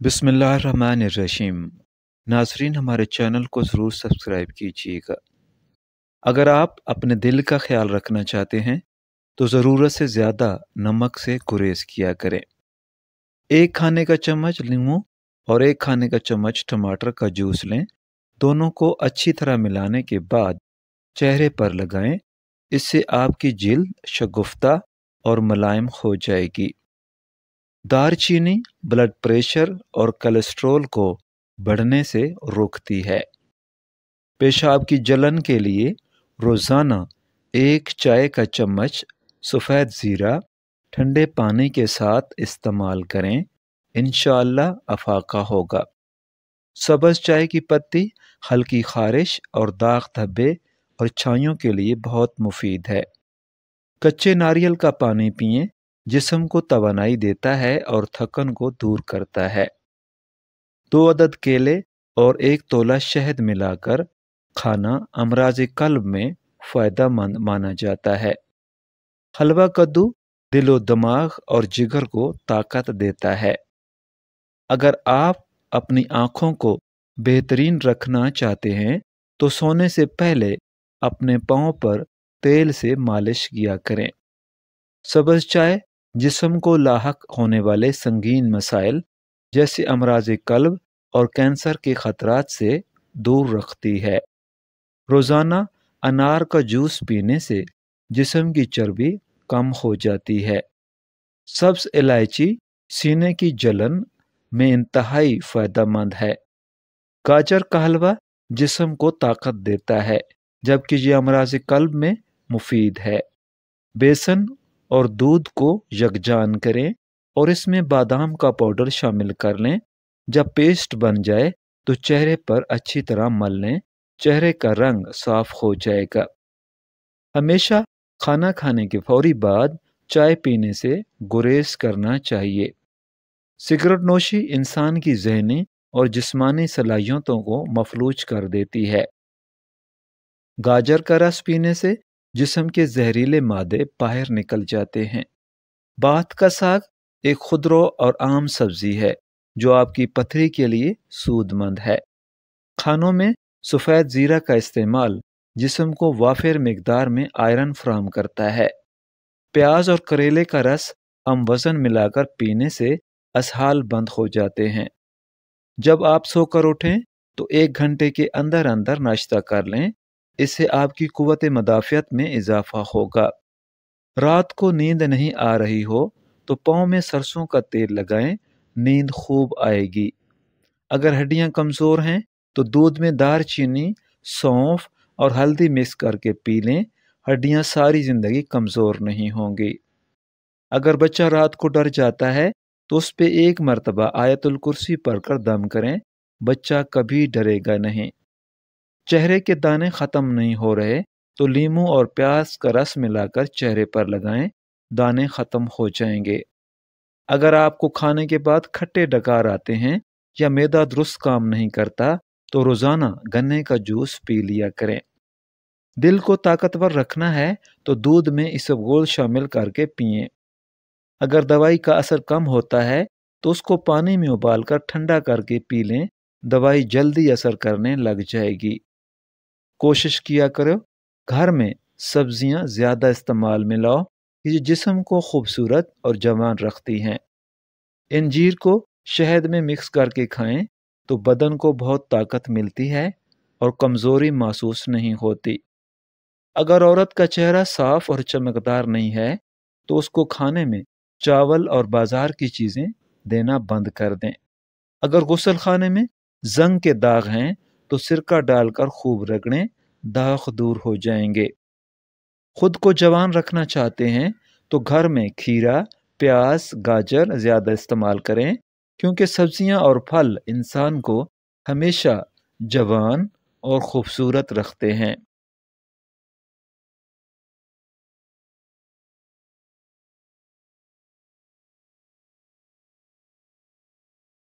बिस्मिल्लाहिर्रहमानिर्रहीम। नाज़रीन, हमारे चैनल को ज़रूर सब्सक्राइब कीजिएगा। अगर आप अपने दिल का ख्याल रखना चाहते हैं तो ज़रूरत से ज़्यादा नमक से गुरेज किया करें। 1 खाने का चम्मच नींबू और 1 खाने का चम्मच टमाटर का जूस लें। दोनों को अच्छी तरह मिलाने के बाद चेहरे पर लगाएं। इससे आपकी जिल्द शगुफ्ता और मुलायम हो जाएगी। दालचीनी ब्लड प्रेशर और कोलेस्ट्रॉल को बढ़ने से रोकती है। पेशाब की जलन के लिए रोज़ाना 1 चाय का चम्मच सफ़ेद ज़ीरा ठंडे पानी के साथ इस्तेमाल करें। इंशाअल्लाह अफाका होगा। सब्ज़ चाय की पत्ती हल्की खारिश और दाग धब्बे और छाइयों के लिए बहुत मुफीद है। कच्चे नारियल का पानी पिएं, जिस्म को तवानाई देता है और थकन को दूर करता है। 2 अदद केले और 1 तोला शहद मिलाकर खाना अमराज कल्ब में फ़ायदेमंद माना जाता है। हलवा कद्दू दिलो दिमाग और जिगर को ताकत देता है। अगर आप अपनी आँखों को बेहतरीन रखना चाहते हैं तो सोने से पहले अपने पाँव पर तेल से मालिश किया करें। सब्ज़ चाय जिस्म को लाहक होने वाले संगीन मसाइल जैसे अमराज कल्ब और कैंसर के खतरात से दूर रखती है। रोज़ाना अनार का जूस पीने से जिस्म की चर्बी कम हो जाती है। सब्ज़ इलायची सीने की जलन में इंतहाई फ़ायदेमंद है। गाजर का हलवा जिस्म को ताकत देता है, जबकि ये अमराज कल्ब में मुफीद है। बेसन और दूध को यकजान करें और इसमें बादाम का पाउडर शामिल कर लें। जब पेस्ट बन जाए तो चेहरे पर अच्छी तरह मल लें। चेहरे का रंग साफ हो जाएगा। हमेशा खाना खाने के फौरी बाद चाय पीने से गुरेज करना चाहिए। सिगरेट नोशी इंसान की ज़हनी और जिस्मानी सलाहियतों को मफलूज कर देती है। गाजर का रस पीने से जिस्म के जहरीले मादे बाहर निकल जाते हैं। बाथ का साग एक खुदरो और आम सब्जी है जो आपकी पथरी के लिए सूदमंद है। खानों में सफ़ेद ज़ीरा का इस्तेमाल जिस्म को वाफिर मिकदार में आयरन फराहम करता है। प्याज और करेले का रस हम वज़न मिलाकर पीने से असहाल बंद हो जाते हैं। जब आप सोकर उठें तो 1 घंटे के अंदर अंदर नाश्ता कर लें। इससे आपकी कुव्वत मदाफ़ियत में इजाफा होगा। रात को नींद नहीं आ रही हो तो पाँव में सरसों का तेल लगाएं, नींद खूब आएगी। अगर हड्डियां कमज़ोर हैं तो दूध में दालचीनी, सौंफ और हल्दी मिक्स करके पी लें। हड्डियां सारी ज़िंदगी कमज़ोर नहीं होंगी। अगर बच्चा रात को डर जाता है तो उस पे 1 मरतबा आयतुल कुर्सी पढ़कर दम करें। बच्चा कभी डरेगा नहीं। चेहरे के दाने ख़त्म नहीं हो रहे तो लीमू और प्याज का रस मिलाकर चेहरे पर लगाएं, दाने ख़त्म हो जाएंगे। अगर आपको खाने के बाद खट्टे डकार आते हैं या मैदा दुरुस्त काम नहीं करता तो रोज़ाना गन्ने का जूस पी लिया करें। दिल को ताकतवर रखना है तो दूध में इसबगोल शामिल करके पिएं। अगर दवाई का असर कम होता है तो उसको पानी में उबालकर ठंडा करके पी लें। दवाई जल्दी असर करने लग जाएगी। कोशिश किया करो घर में सब्जियां ज़्यादा इस्तेमाल में लाओ, ये जिस्म को खूबसूरत और जवान रखती हैं। इंजीर को शहद में मिक्स करके खाएं तो बदन को बहुत ताकत मिलती है और कमज़ोरी महसूस नहीं होती। अगर औरत का चेहरा साफ और चमकदार नहीं है तो उसको खाने में चावल और बाजार की चीज़ें देना बंद कर दें। अगर गुस्ल खाने में जंग के दाग हैं तो सिरका डालकर खूब रगड़ें, दाग दूर हो जाएंगे। खुद को जवान रखना चाहते हैं तो घर में खीरा, प्याज, गाजर ज़्यादा इस्तेमाल करें, क्योंकि सब्जियां और फल इंसान को हमेशा जवान और खूबसूरत रखते हैं।